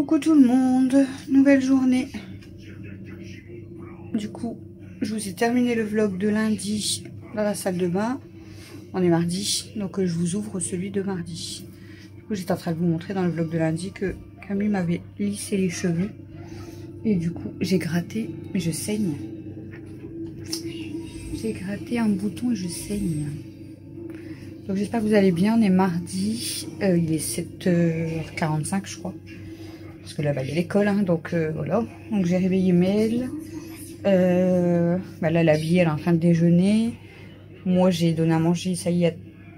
Coucou tout le monde, nouvelle journée. Du coup, je vous ai terminé le vlog de lundi dans la salle de bain. On est mardi, donc je vous ouvre celui de mardi. Du coup, j'étais en train de vous montrer dans le vlog de lundi que Camille m'avait lissé les cheveux. Et du coup, j'ai gratté, mais je saigne. J'ai gratté un bouton et je saigne. Donc j'espère que vous allez bien, on est mardi. Il est 7h45 je crois. Parce que là, il y a l'école, hein, donc voilà. Donc j'ai réveillé Mel. Là, la bille, elle est en train de déjeuner. Moi, j'ai donné à manger, ça y est,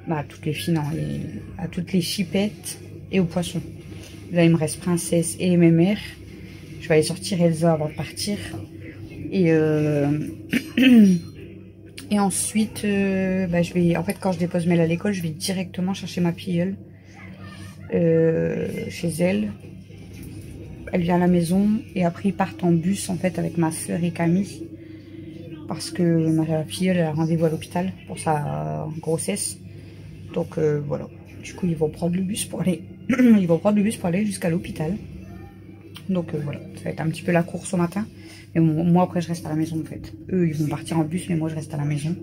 à toutes les filles, non, à toutes les chipettes et aux poissons. Là, il me reste Princesse et mes mères. Je vais aller sortir Elsa avant de partir. Et, et ensuite, je vais, en fait, quand je dépose Mel à l'école, je vais directement chercher ma filleule chez elle. Elle vient à la maison et après ils partent en bus en fait avec ma soeur et Camille parce que ma filleule a rendez-vous à l'hôpital pour sa grossesse. Donc voilà. Du coup ils vont prendre le bus pour aller, ils vont prendre le bus pour aller jusqu'à l'hôpital. Donc voilà, ça va être un petit peu la course au matin. Mais bon, moi après je reste à la maison en fait. Eux ils vont partir en bus mais moi je reste à la maison.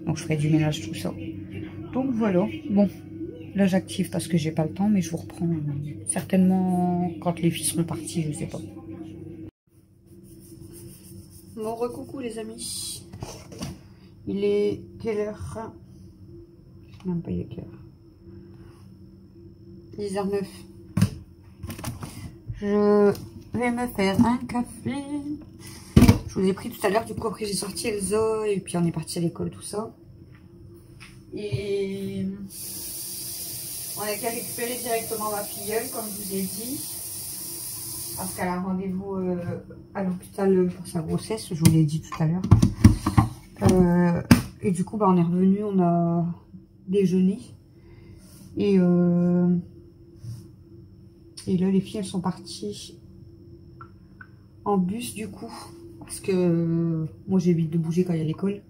Donc je ferai du ménage tout ça. Donc voilà. Bon. Là j'active parce que j'ai pas le temps, mais je vous reprends certainement quand les filles seront parties, je sais pas. Bon recoucou les amis. Il est quelle heure? Je sais même pas il est quelle heure. 10h09. Je vais me faire un café. Je vous ai pris tout à l'heure, du coup après j'ai sorti Elsa et puis on est parti à l'école tout ça. Et on a qu'à récupérer directement ma filleule, comme je vous ai dit. Parce qu'elle a rendez-vous à l'hôpital pour sa grossesse, je vous l'ai dit tout à l'heure. Et du coup, on est revenu, on a déjeuné. Et là, les filles, elles sont parties en bus, du coup. Parce que moi, j'évite de bouger quand il y a l'école.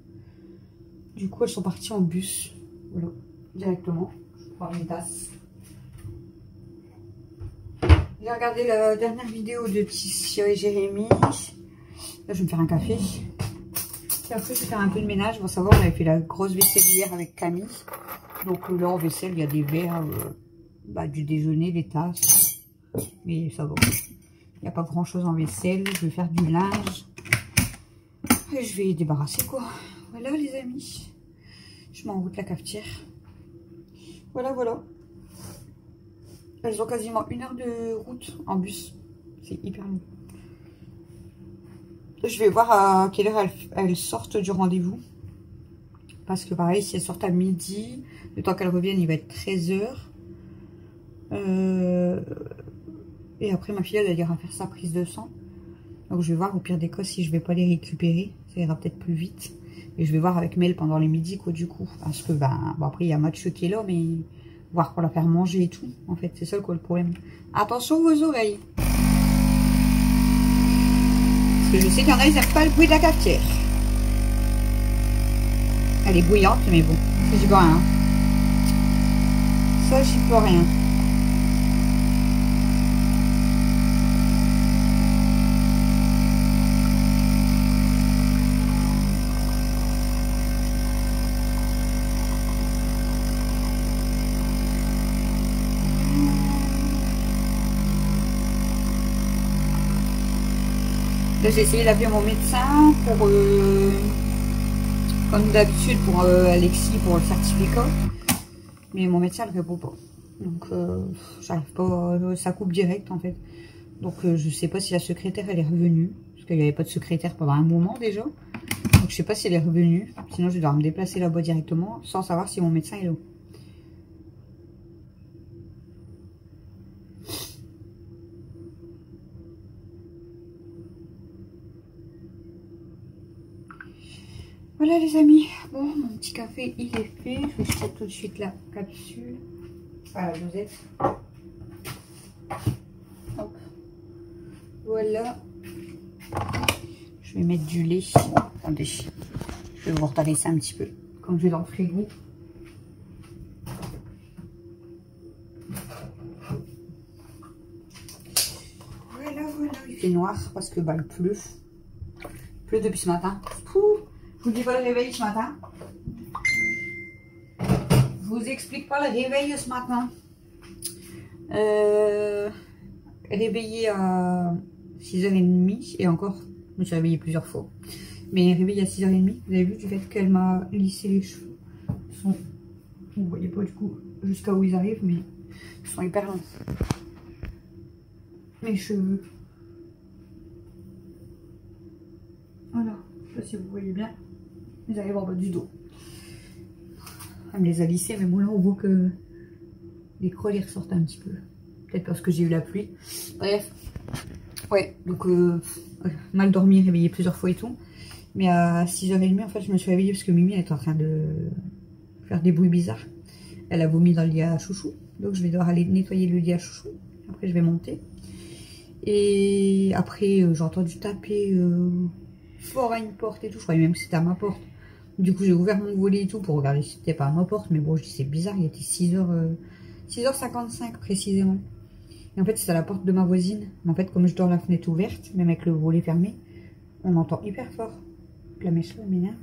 Du coup, elles sont parties en bus. Voilà, directement. Une tasse. J'ai regardé la dernière vidéo de Tissia et Jérémy. Là, je vais me faire un café. Et après, je vais faire un peu de ménage. Bon, savoir, on avait fait la grosse vaisselle hier avec Camille. Donc là, en vaisselle, il y a des verres, du déjeuner, des tasses. Mais ça va. Il n'y a pas grand chose en vaisselle. Je vais faire du linge. Et je vais débarrasser, quoi. Voilà, les amis. Je mets en route la cafetière. Voilà, voilà. Elles ont quasiment 1 heure de route en bus. C'est hyper long. Je vais voir à quelle heure elles sortent du rendez-vous. Parce que pareil, si elles sortent à midi, le temps qu'elles reviennent, il va être 13h. Et après, ma fille, elle ira faire sa prise de sang. Donc, je vais voir au pire des cas si je vais pas les récupérer. Ça ira peut-être plus vite. Et je vais voir avec Mel pendant les midis, quoi, du coup. Parce que, après, il y a Mathieu qui est là, mais voir pour la faire manger et tout. En fait, c'est ça, quoi, le problème. Attention vos oreilles. Parce que je sais qu'il y en a, ils n'aiment pas le bruit de la cafetière. Elle est bruyante, mais bon. Ça, j'y peux rien. Ça, j'y peux rien. Là, j'ai essayé d'appeler mon médecin pour, comme d'habitude, pour Alexis, pour le certificat. Mais mon médecin ne répond pas. Donc, j'arrive pas, ça coupe direct, en fait. Donc, je sais pas si la secrétaire, elle est revenue. Parce qu'il n'y avait pas de secrétaire pendant un moment, déjà. Donc, je sais pas si elle est revenue. Sinon, je vais devoir me déplacer là-bas directement, sans savoir si mon médecin est là. Voilà les amis, bon mon petit café il est fait, je vais jeter tout de suite la capsule, enfin la dosette. Hop. Voilà, je vais mettre du lait, attendez, je vais vous retaper ça un petit peu, comme je vais dans le frigo. il fait noir parce que bah, il pleut. Il pleut depuis ce matin. Pouh, je vous dis pas le réveil ce matin. Je vous explique pas le réveil ce matin. Réveillé à 6h30 et encore, je me suis réveillée plusieurs fois. Mais réveillée à 6h30, vous avez vu du fait qu'elle m'a lissé les cheveux. Ils sont, vous voyez pas du coup jusqu'à où ils arrivent, mais ils sont hyper longs. Mes cheveux. Voilà, je sais pas si vous voyez bien. Ils arrivent en bas du dos. Elle me les a lissés, mais bon là on voit que les creux les ressortent un petit peu. Peut-être parce que j'ai eu la pluie. Bref. Ouais, donc mal dormi, réveillé plusieurs fois et tout. Mais à 6h30 en fait je me suis réveillée parce que Mimi elle est en train de faire des bruits bizarres. Elle a vomi dans le lit à chouchou. Donc je vais devoir aller nettoyer le lit à chouchou. Après je vais monter. Et après j'ai entendu taper fort à une porte et tout. Je croyais même que c'était à ma porte. Du coup j'ai ouvert mon volet et tout pour regarder si c'était pas à ma porte. Mais bon je dis c'est bizarre, il était 6h55 précisément. Et en fait c'est à la porte de ma voisine. Mais en fait comme je dors la fenêtre ouverte, même avec le volet fermé, on entend hyper fort. La mèche là m'énerve.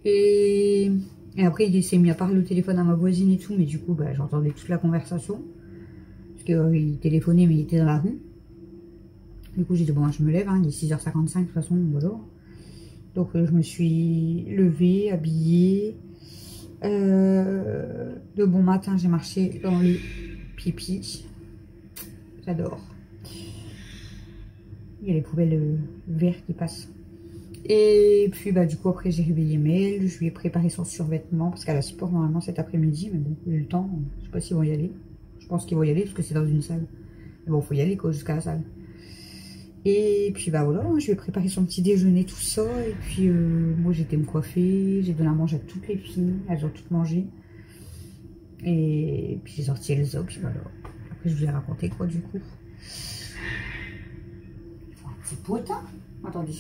Et après il s'est mis à parler au téléphone à ma voisine et tout. Mais du coup bah, j'entendais toute la conversation. Parce qu'il téléphonait mais il était dans la rue. Du coup j'ai dit bon je me lève, hein, il est 6h55 de toute façon, voilà. Donc je me suis levée, habillée. De bon matin j'ai marché dans les pipis. J'adore. Il y a les poubelles vertes qui passent. Et puis bah du coup après j'ai réveillé Mel, je lui ai préparé son survêtement parce qu'elle a sport normalement cet après-midi, mais bon, j'ai eu le temps, je sais pas s'ils vont y aller. Je pense qu'ils vont y aller parce que c'est dans une salle. Mais bon, faut y aller quoi jusqu'à la salle. Et puis bah voilà, je lui ai préparé son petit déjeuner, tout ça. Et puis moi j'étais me coiffer, j'ai donné à manger à toutes les filles, elles ont toutes mangé. Et puis j'ai sorti Elsa, puis voilà. Après je vous ai raconté quoi du coup. Il faut un petit potin. Attendez.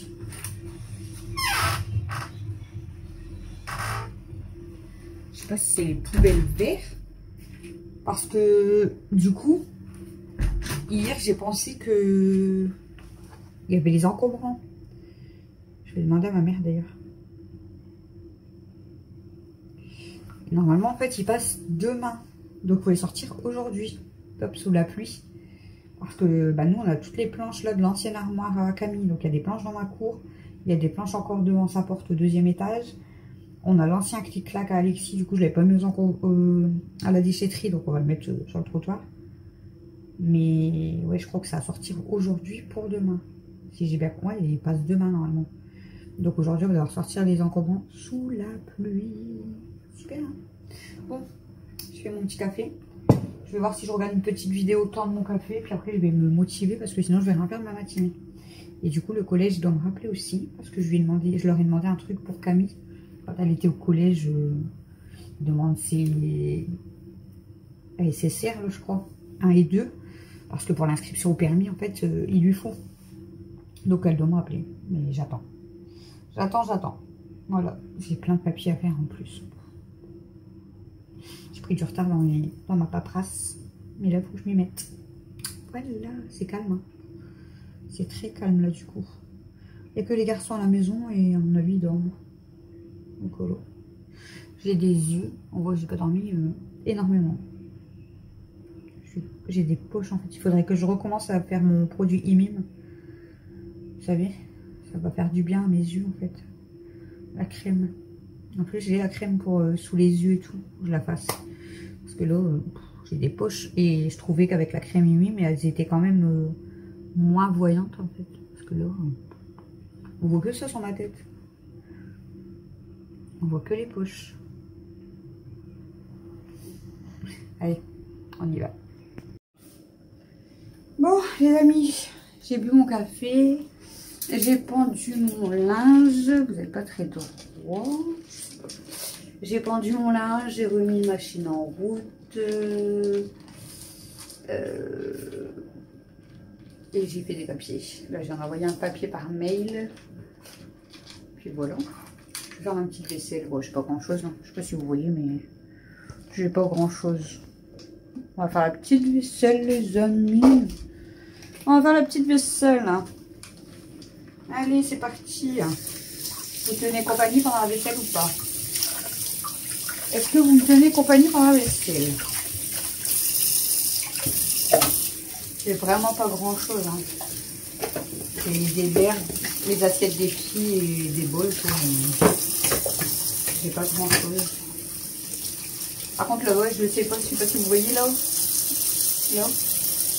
Je sais pas si c'est les poubelles vertes. Parce que du coup, hier j'ai pensé que il y avait les encombrants. Je vais demander à ma mère d'ailleurs. Normalement en fait ils passent demain. Donc il faut les sortir aujourd'hui. Top sous la pluie. Parce que bah, nous on a toutes les planches là de l'ancienne armoire à Camille. Donc il y a des planches dans ma cour. Il y a des planches encore devant sa porte au 2e étage. On a l'ancien clic-clac à Alexis. Du coup je l'avais pas mis à la déchetterie. Donc on va le mettre sur le trottoir. Mais ouais je crois que ça va sortir aujourd'hui pour demain. Si j'ai bien compris, il passe demain normalement. Donc aujourd'hui on va devoir sortir les encombrants sous la pluie. Super hein. Bon, je fais mon petit café. Je vais voir si je regarde une petite vidéo temps de mon café. Puis après je vais me motiver parce que sinon je vais rien faire de ma matinée. Et du coup le collège doit me rappeler aussi. Parce que je leur ai demandé un truc pour Camille. Quand elle était au collège, je demande ses SSR là, je crois. 1 et 2. Parce que pour l'inscription au permis en fait il lui faut. Donc elle doit me rappeler. Mais j'attends. J'attends. Voilà. J'ai plein de papiers à faire en plus. J'ai pris du retard dans ma paperasse. Mais là, il faut que je m'y mette. Voilà, c'est calme. Hein. C'est très calme là du coup. Il n'y a que les garçons à la maison et à mon avis ils dorment. Donc voilà. J'ai des yeux. On voit que j'ai pas dormi énormément. J'ai des poches en fait. Il faudrait que je recommence à faire mon produit Imim. Vous savez, ça va faire du bien à mes yeux en fait. La crème. En plus j'ai la crème pour sous les yeux et tout. Je la fasse. Parce que là, j'ai des poches. Et je trouvais qu'avec la crème Imim, mais elles étaient quand même moins voyantes en fait. Parce que là, on voit que ça sur ma tête. On voit que les poches. Allez, on y va. Bon les amis, j'ai bu mon café. J'ai pendu mon linge, vous n'êtes pas très droit. J'ai pendu mon linge, j'ai remis ma machine en route. Et j'ai fait des papiers. Là, j'ai envoyé un papier par mail. Puis voilà. Je vais faire ma petite vaisselle. Bon, je sais pas grand chose, non. Je sais pas si vous voyez, mais j'ai pas grand chose. On va faire la petite vaisselle, les amis. On va faire la petite vaisselle. Allez, c'est parti. Vous tenez compagnie pendant la vaisselle ou pas? Est-ce que vous me tenez compagnie pendant la vaisselle? C'est vraiment pas grand chose. Hein. C'est des verres, les assiettes des filles et des bols. C'est pas grand chose. Par contre là, ouais, je sais pas si vous voyez là-haut. Là-haut,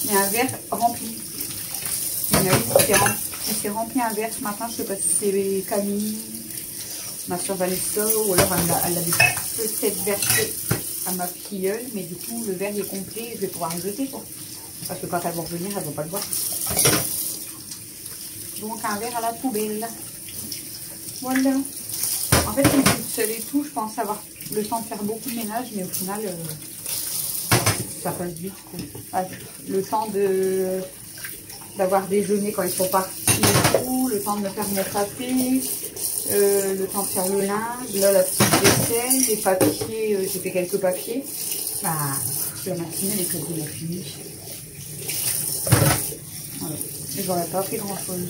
il y a un verre rempli. Il y en a une qui s'est rempli un verre ce matin. Je sais pas si c'est Camille, ma soeur Vanessa, ou alors elle l'avait peut-être versé à ma filleule, mais du coup le verre est complet et je vais pouvoir le jeter quoi. Parce que quand elle va revenir, elle ne va pas le voir. Donc un verre à la poubelle. Voilà. En fait, je suis toute seule et tout, je pense avoir le temps de faire beaucoup de ménage, mais au final, ça passe vite. Quoi. Le temps d'avoir déjeuné quand ils sont partis et tout, le temps de me faire mon café, le temps de faire le linge, là la petite vaisselle, les papiers, j'ai fait quelques papiers. Bah, la matinée, les trucs de fini. Voilà. Et j'aurais pas fait grand chose.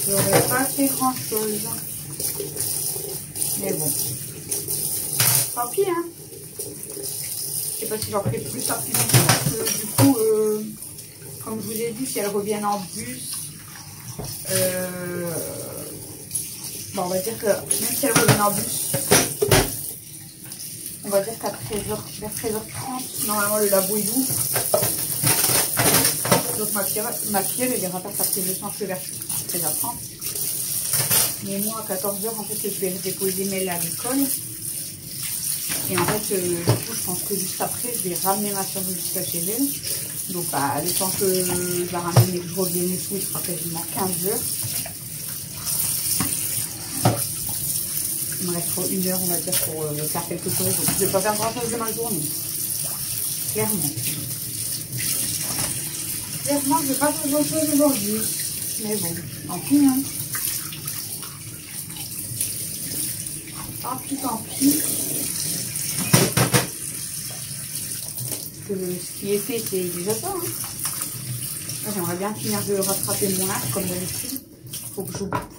J'aurais pas fait grand chose. Mais bon. Tant pis, hein. Je sais pas si j'en ferai plus après. Parce que du coup, comme je vous ai dit, si elles reviennent en bus, bon, on va dire que même si elles reviennent en bus, on va dire qu'à 13h, vers 13h30, normalement le labo est ouvert. Donc ma fille elle ira pas faire ses leçons que vers 13h30. Mais moi à 14h en fait je vais déposer Mel à l'école. Et en fait du coup je pense que juste après je vais ramener ma soeur jusqu'à chez elle. Donc bah, le temps que je la ramène et que je revienne et tout, il sera quasiment 15h. Il me reste 1 heure on va dire pour faire quelque chose. Donc je ne vais pas faire grand chose de ma journée. Clairement. Clairement, je ne vais pas faire grand chose aujourd'hui. Mais bon, tant pis. Hein. Tant pis. Parce que ce qui est fait, c'est déjà ça. Hein. J'aimerais bien finir de rattraper mon art comme d'habitude. Faut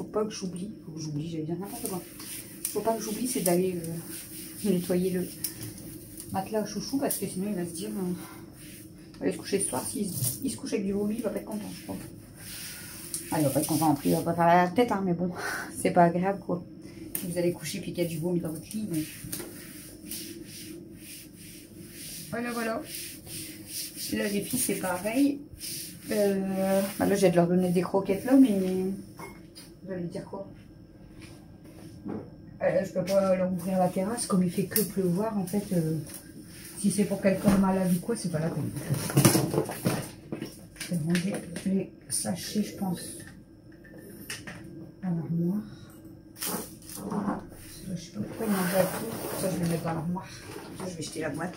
pas que j'oublie. J'allais dire n'importe quoi. Faut pas que j'oublie, c'est d'aller nettoyer le matelas à chouchou parce que sinon il va se dire. Il va aller se coucher ce soir. S'il se couche avec du vomi, il va pas être content, je crois. Ah, il va pas être content, il va pas faire la tête, hein, mais bon, c'est pas agréable quoi. Vous allez coucher puis qu'il y a du vomi dans votre lit. Mais... Voilà. Là, les filles, c'est pareil. Bah là, j'ai de leur donner des croquettes là, mais. Vous allez dire quoi? Je peux pas leur ouvrir la terrasse, comme il fait que pleuvoir, en fait. Si c'est pour quelqu'un de malade ou quoi, c'est pas la peine. Je vais ranger les sachets, je pense, à l'armoire. Je sais pas pourquoi il mangeait à tout. Ça, je vais le mettre dans l'armoire. Je vais jeter la boîte.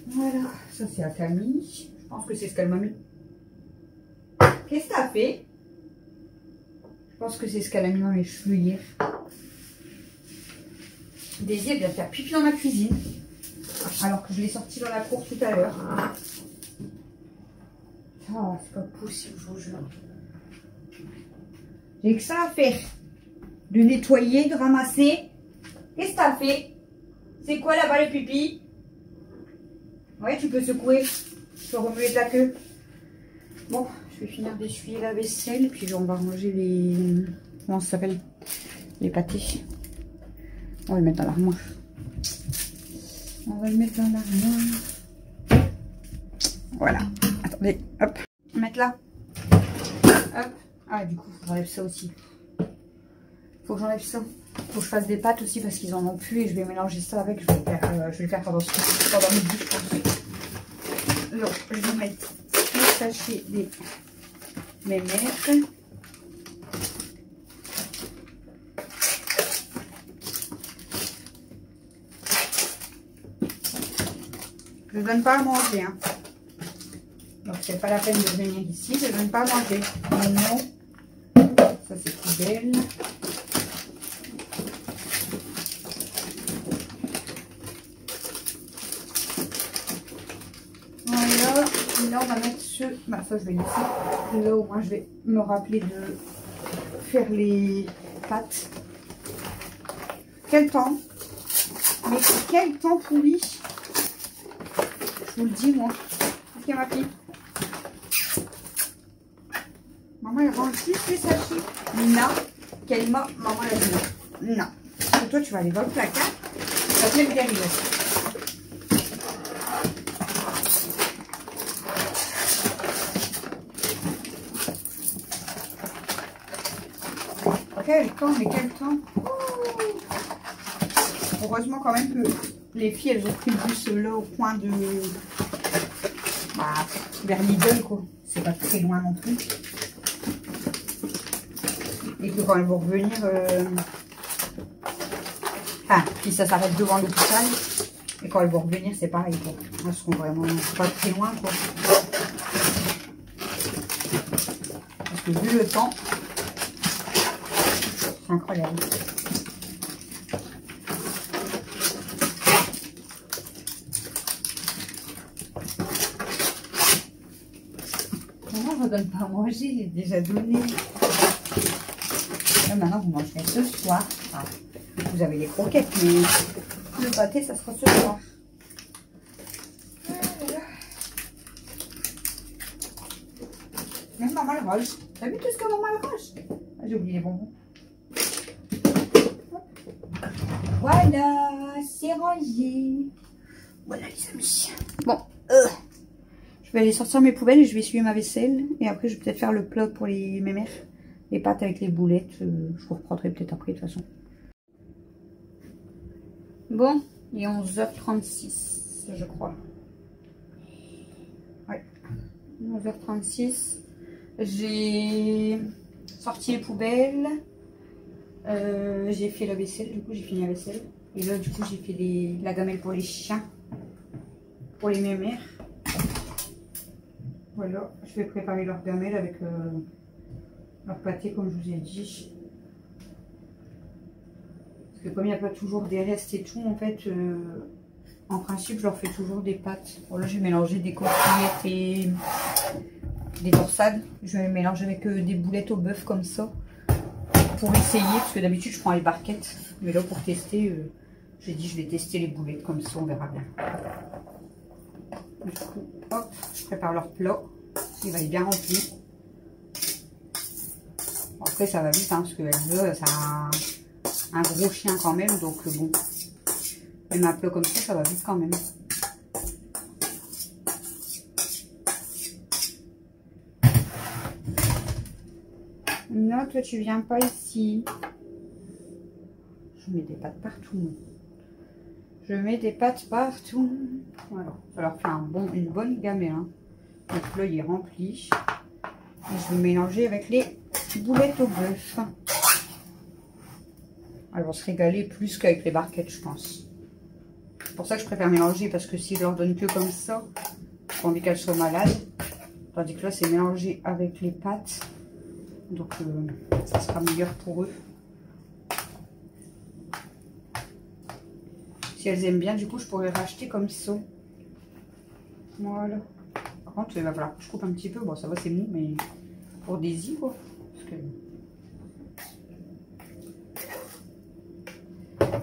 Voilà, ça c'est à Camille. Je pense que c'est ce qu'elle m'a mis. Qu'est-ce que t'as fait? Je pense que c'est ce qu'elle a mis dans les cheveux hier. Daisy, elle vient faire pipi dans ma cuisine. Alors que je l'ai sortie dans la cour tout à l'heure. Oh, c'est pas possible, je vous jure. J'ai que ça à faire. De nettoyer, de ramasser. Qu'est-ce que t'as fait? C'est quoi là-bas le pipi? Ouais, tu peux secouer. Tu peux remuer de la queue. Bon, je vais finir d'essuyer la vaisselle. Puis on va ranger les... Comment ça s'appelle? Les pâtés. On va le mettre dans l'armoire. Voilà. Attendez, hop. Mettre là. Hop. Ah, du coup, faut que j'enlève ça aussi. Faut que j'enlève ça. Faut que je fasse des pâtes aussi parce qu'ils en ont plus et je vais mélanger ça avec. Je vais le faire pendant midi, je pense. Donc, je vais mettre le sachet des mémettes. Je ne donne pas à manger. Hein. Donc, c'est pas la peine de venir ici. Je ne donne pas à manger. Non. Ça, c'est poubelle. Là, on va mettre ce... Bah, ça, je vais laisser. Là, au moins, je vais me rappeler de faire les pâtes. Quel temps? Mais quel temps pourri! Je vous le dis, moi. Ok, ma fille. Maman, elle range juste les sachets. Non. Quelle maman, elle a dit non. Non. Et toi, tu vas aller dans le placard. Ça te met bien les Quel temps, mais quel temps. Heureusement quand même que les filles, elles ont pris le bus là au coin de... Bah, vers Lidl, quoi. C'est pas très loin non plus. Et que quand elles vont revenir... Enfin, si ça s'arrête devant l'hôpital. Et quand elles vont revenir, c'est pareil, quoi. Elles seront vraiment pas très loin, quoi. Parce que vu le temps... C'est incroyable. Comment je ne donne pas à manger? J'ai déjà donné. Là, maintenant, vous mangerez ce soir. Enfin, vous avez les croquettes, mais le pâté, ça sera ce soir. Voilà. Même maman le range. T'as vu tout ce que maman le range? Ah, j'ai oublié les bonbons. Voilà, c'est rangé. Voilà les amis. Bon, je vais aller sortir mes poubelles et je vais essuyer ma vaisselle. Et après, je vais peut-être faire le plat pour mes mères. Les pâtes avec les boulettes. Je vous reprendrai peut-être après de toute façon. Bon, il est 11h36, je crois. Ouais, 11h36. J'ai sorti les poubelles. J'ai fait la vaisselle, du coup j'ai fini la vaisselle. Et là du coup j'ai fait la gamelle pour les chiens, pour les mémères. Voilà, je vais préparer leur gamelle avec leur pâté comme je vous ai dit. Parce que comme il n'y a pas toujours des restes et tout, en fait, en principe je leur fais toujours des pâtes. Bon là j'ai mélangé des coquillettes et des torsades. Je vais mélanger avec des boulettes au bœuf comme ça. Pour essayer, parce que d'habitude je prends les barquettes, mais là pour tester, j'ai dit je vais tester les boulettes comme ça, on verra bien. Du coup, hop, je prépare leur plat, il va être bien rempli. Bon, après ça va vite, hein, parce que ça a un gros chien quand même, donc bon, même un plat comme ça va vite quand même. Non, toi tu viens pas ici. Je mets des pâtes partout. Je mets des pâtes partout. Voilà, ça leur fait une bonne gamelle. Hein. Donc là il est rempli. Et je vais mélanger avec les boulettes au bœuf. Elles vont se régaler plus qu'avec les barquettes, je pense. C'est pour ça que je préfère mélanger, parce que si je leur donne que comme ça, j'ai pas envie qu'elles soient malades. Tandis que là c'est mélangé avec les pâtes. Donc ça sera meilleur pour eux. Si elles aiment bien, du coup je pourrais racheter comme ça. Voilà. Par contre il va falloir que je coupe un petit peu. Bon ça va, c'est mou, mais pour des i quoi. Parce que...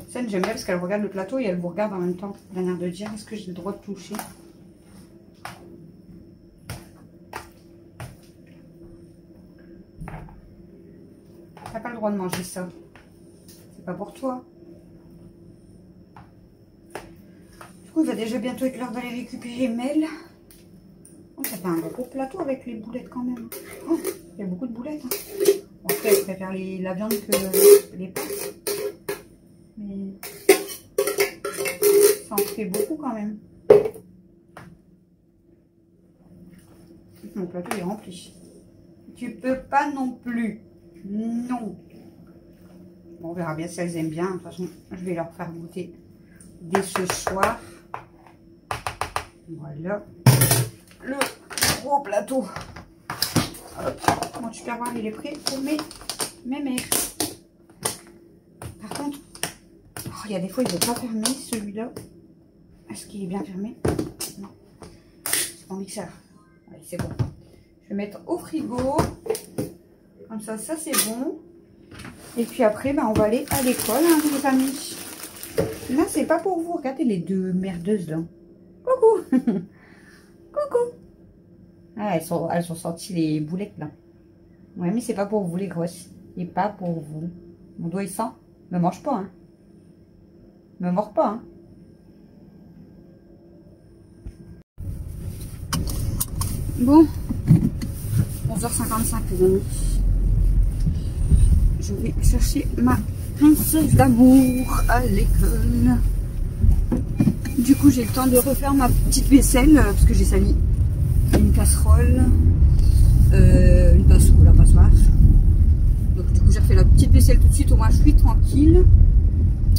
Ça j'aime bien parce qu'elle regarde le plateau et elle vous regarde en même temps. Elle a l'air de dire est-ce que j'ai le droit de toucher. T'as pas le droit de manger ça. C'est pas pour toi. Du coup, il va déjà bientôt être l'heure d'aller récupérer Mel. Oh, ça fait un gros plateau avec les boulettes quand même. Oh, il y a beaucoup de boulettes. Hein. En fait, je préfère la viande que les pâtes. Mais ça en fait beaucoup quand même. Mon plateau est rempli. Tu peux pas non plus. Non. Bon, on verra bien si elles aiment bien. De toute façon, je vais leur faire goûter dès ce soir. Voilà. Le gros plateau. Hop. Mon tupperware, il est prêt pour mes mères. Par contre, il y a des fois, il ne veut pas fermer celui-là. Est-ce qu'il est bien fermé? Non. C'est mon mixeur. Allez, c'est bon. Je vais mettre au frigo. Comme ça c'est bon. Et puis après, on va aller à l'école, hein, les amis. Là, c'est pas pour vous. Regardez les deux merdeuses, là. Coucou. Coucou. Ah, elles sont sorties les boulettes, là. Ouais, mais c'est pas pour vous, les grosses. Et pas pour vous. Mon doigt, il sent. Me mange pas, hein. Me mords pas, hein. Bon. 11h55, les amis. Je vais chercher ma princesse d'amour à l'école. Du coup, j'ai le temps de refaire ma petite vaisselle parce que j'ai sali une casserole, une passoire. Donc, du coup, j'ai refait la petite vaisselle tout de suite. Au moins, je suis tranquille.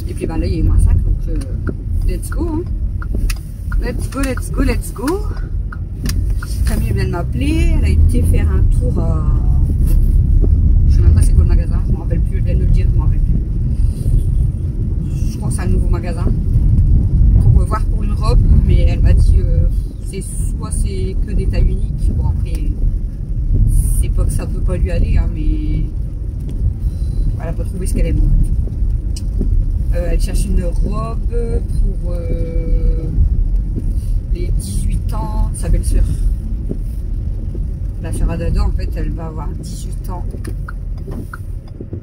Et puis, là, il y a moins 5. Donc, let's go. Hein. Let's go, let's go, let's go. Camille vient de m'appeler. Elle a été faire un tour à. Je sais même pas c'est quoi le magasin. Je me rappelle plus. Elle vient de me le dire. Je me rappelle plus. Je crois que c'est un nouveau magasin. Pour voir pour une robe. Mais elle m'a dit soit c'est que des tailles uniques. Bon, après, c'est pas que ça peut pas lui aller. Hein, mais elle a pas trouvé ce qu'elle aime. Elle cherche une robe pour les 18 ans de sa belle-sœur. La sœur Adada, en fait, elle va avoir 18 ans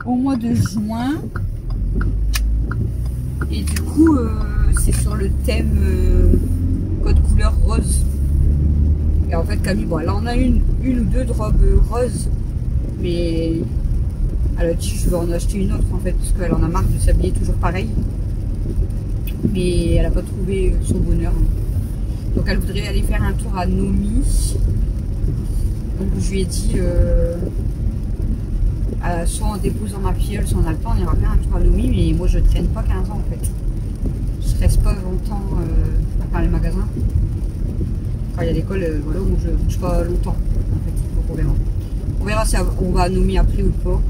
au mois de juin. Et du coup, c'est sur le thème code couleur rose. Et en fait, Camille, bon, elle en a une ou deux de robes roses. Mais elle a dit, je vais en acheter une autre, en fait, parce qu'elle en a marre de s'habiller toujours pareil. Mais elle n'a pas trouvé son bonheur. Donc, elle voudrait aller faire un tour à Nomi. Donc je lui ai dit, soit en déposant ma filleule, soit on a le temps, on ira faire un tour à Nomi, mais moi je traîne pas 15 ans en fait. Je reste pas longtemps à faire les magasins. Quand il y a l'école, voilà, moi je bouge pas longtemps en fait, donc on verra. On verra si on va à Nomi après ou pas.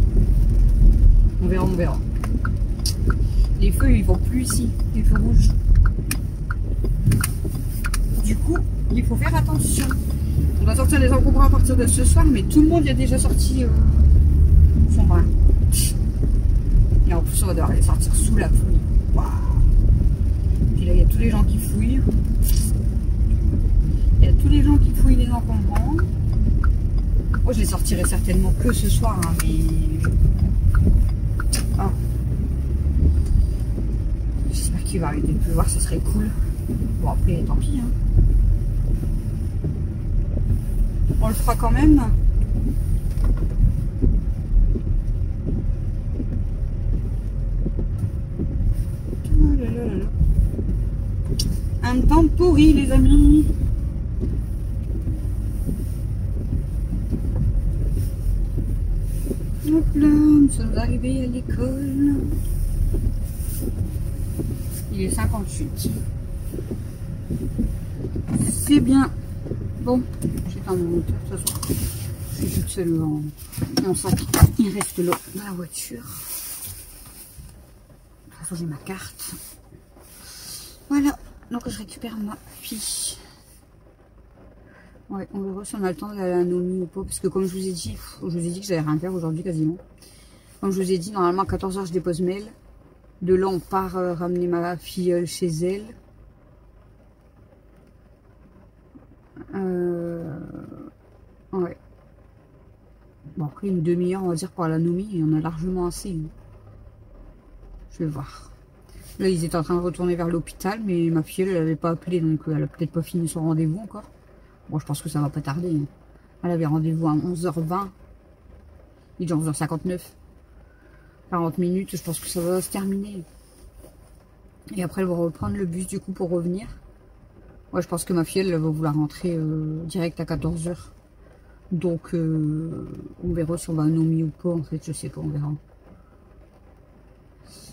On verra, on verra. Les feux ils vont plus ici, les feux rouges. Du coup, il faut faire attention. On va sortir les encombrants à partir de ce soir, mais tout le monde y a déjà sorti son brin. Et en plus, on va devoir les sortir sous la pluie. Waouh. Puis là, il y a tous les gens qui fouillent. Il y a tous les gens qui fouillent les encombrants. Moi, je les sortirai certainement que ce soir, hein, mais... Ah. J'espère qu'il va arrêter de pleuvoir, ça serait cool. Bon, après, tant pis, hein. On le fera quand même. Un temps pourri, les amis. Hop là, nous sommes arrivés à l'école. Il est 58. C'est bien. Bon, j'éteins mon moteur, de toute façon. Je suis toute seule en mon sac. Il reste là dans la voiture. De toute façon, j'ai ma carte. Voilà, donc je récupère ma fille. Ouais, on verra si on a le temps d'aller à Nomi ou pas. Parce que comme je vous ai dit, que j'allais rien faire aujourd'hui quasiment. Comme je vous ai dit, normalement à 14 h je dépose mail. De là, on part ramener ma fille chez elle. Ouais. Bon, après une demi-heure, on va dire, pour la Nomi, et on a largement assez. Je vais voir. Là, ils étaient en train de retourner vers l'hôpital, mais ma fille, elle n'avait pas appelé, donc elle a peut-être pas fini son rendez-vous encore. Bon, je pense que ça va pas tarder. Hein. Elle avait rendez-vous à 11h20. Il est déjà 11h59. 40 minutes, je pense que ça va se terminer. Et après, elle va reprendre le bus, du coup, pour revenir. Ouais, je pense que ma fille, elle va vouloir rentrer direct à 14 h. Donc, on verra si on va à Nomi ou pas, en fait, je sais pas, on verra.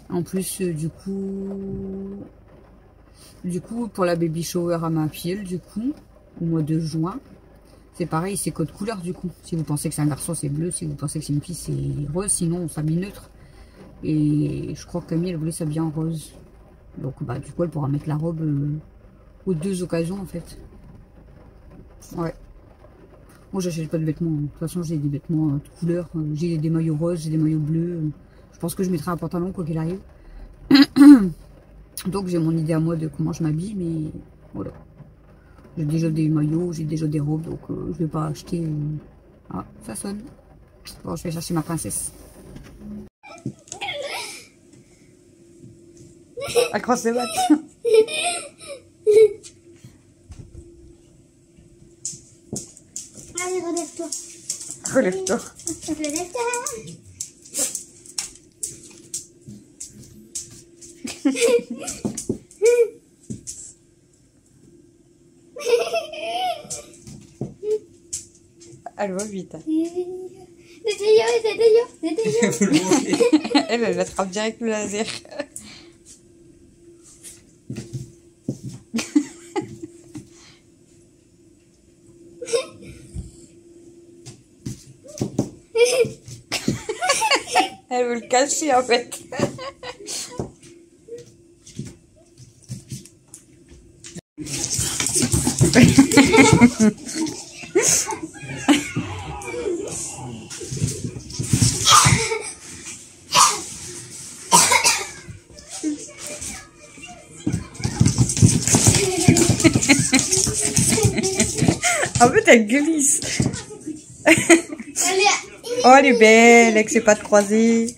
En plus, du coup, pour la baby shower à ma fille, du coup, au mois de juin, c'est pareil, c'est code couleur, du coup. Si vous pensez que c'est un garçon, c'est bleu. Si vous pensez que c'est une fille, c'est rose. Sinon, on s'habille neutre. Et je crois que Camille, elle voulait s'habiller en rose. Donc, bah, du coup, elle pourra mettre la robe aux deux occasions, en fait. Ouais. Moi, j'achète pas de vêtements. De toute façon, j'ai des vêtements de couleur. J'ai des maillots roses, j'ai des maillots bleus. Je pense que je mettrai un pantalon quoi qu'il arrive. Donc, j'ai mon idée à moi de comment je m'habille, mais voilà. J'ai déjà des maillots, j'ai déjà des robes, donc je vais pas acheter. Ah, ça sonne. Bon, je vais chercher ma princesse. Accroche les bottes. Allez, relève-toi. Relève-toi. Relève-toi. Elle va vite. Elle attrape direct le laser. Elle veut le cacher en fait. En fait, elle glisse. Oh, elle est belle avec ses pattes croisées.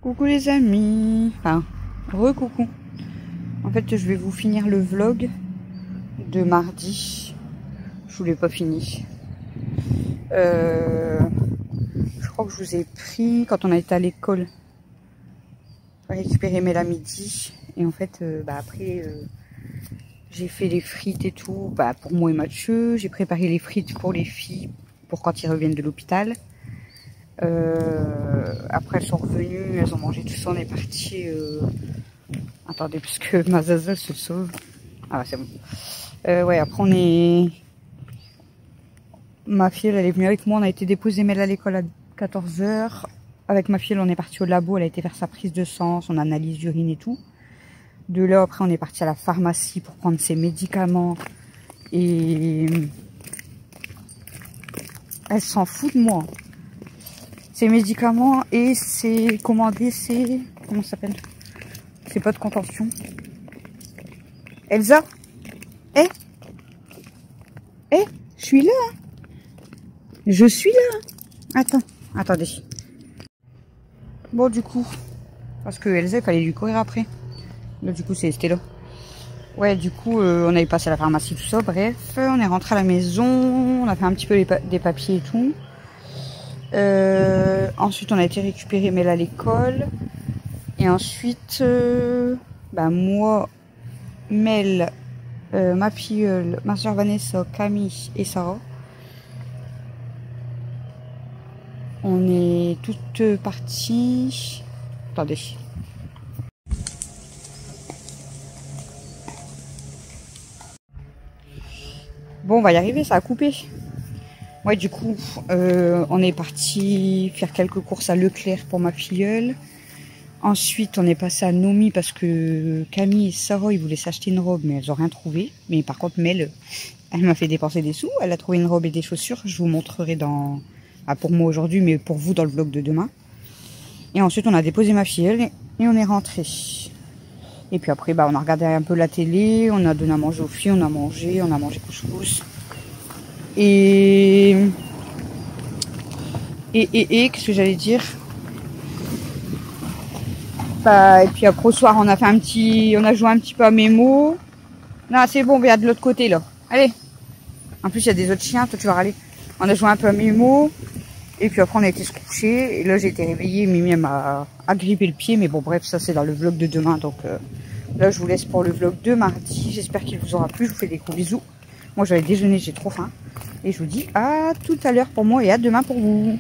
Coucou les amis. Enfin, re-coucou. En fait, je vais vous finir le vlog de mardi. Je vous l'ai pas fini. Je crois que je vous ai pris quand on a été à l'école récupérer Mel à midi. Et en fait, après, j'ai fait les frites et tout pour moi et Mathieu. J'ai préparé les frites pour les filles pour quand ils reviennent de l'hôpital. Après, elles sont revenues, elles ont mangé tout ça. On est parti. Attendez, parce que ma zaza se sauve. Ah, c'est bon. Ouais, après, on est. Ma fille, elle est venue avec moi. On a été déposer Mel à l'école à 14 h. Avec ma fille, on est parti au labo. Elle a été faire sa prise de sang, son analyse d'urine et tout. De là, après, on est parti à la pharmacie pour prendre ses médicaments. Et elle s'en fout de moi. Ses médicaments et c'est commandé, c'est... Comment ça s'appelle? C'est pas de contention. Elsa? Je suis là. Je suis là. Attendez. Bon, du coup, parce que Elsa, il fallait lui courir après. Là, du coup, c'était là. Ouais, du coup, on avait passé à la pharmacie, tout ça. Bref, on est rentré à la maison. On a fait un petit peu des papiers et tout. Ensuite, on a été récupérer Mel à l'école. Et ensuite, moi, Mel, ma filleule, ma soeur Vanessa, Camille et Sarah. On est toutes parties. Attendez. Bon, on va y arriver, ça a coupé. Ouais, du coup, on est parti faire quelques courses à Leclerc pour ma filleule. Ensuite, on est passé à Nomi parce que Camille et Sarah, ils voulaient s'acheter une robe, mais elles n'ont rien trouvé. Mais par contre, Mel, elle m'a fait dépenser des sous. Elle a trouvé une robe et des chaussures. Je vous montrerai dans... pour moi aujourd'hui, mais pour vous dans le vlog de demain. Et ensuite, on a déposé ma filleule et on est rentré. Et puis après, on a regardé un peu la télé, on a donné à manger aux filles, on a mangé couscous. Et qu'est-ce que j'allais dire? Et puis après au soir, on a joué un petit peu à Mémo. Non, c'est bon, regarde de l'autre côté là. Allez. En plus, il y a des autres chiens, toi tu vas râler. On a joué un peu à Mémo. Et puis après, on a été se coucher. Et là, j'ai été réveillée. Mimi m'a agrippé le pied. Mais bon, bref, ça, c'est dans le vlog de demain. Donc là, je vous laisse pour le vlog de mardi. J'espère qu'il vous aura plu. Je vous fais des gros bisous. Moi, j'allais déjeuner. J'ai trop faim. Et je vous dis à tout à l'heure pour moi et à demain pour vous.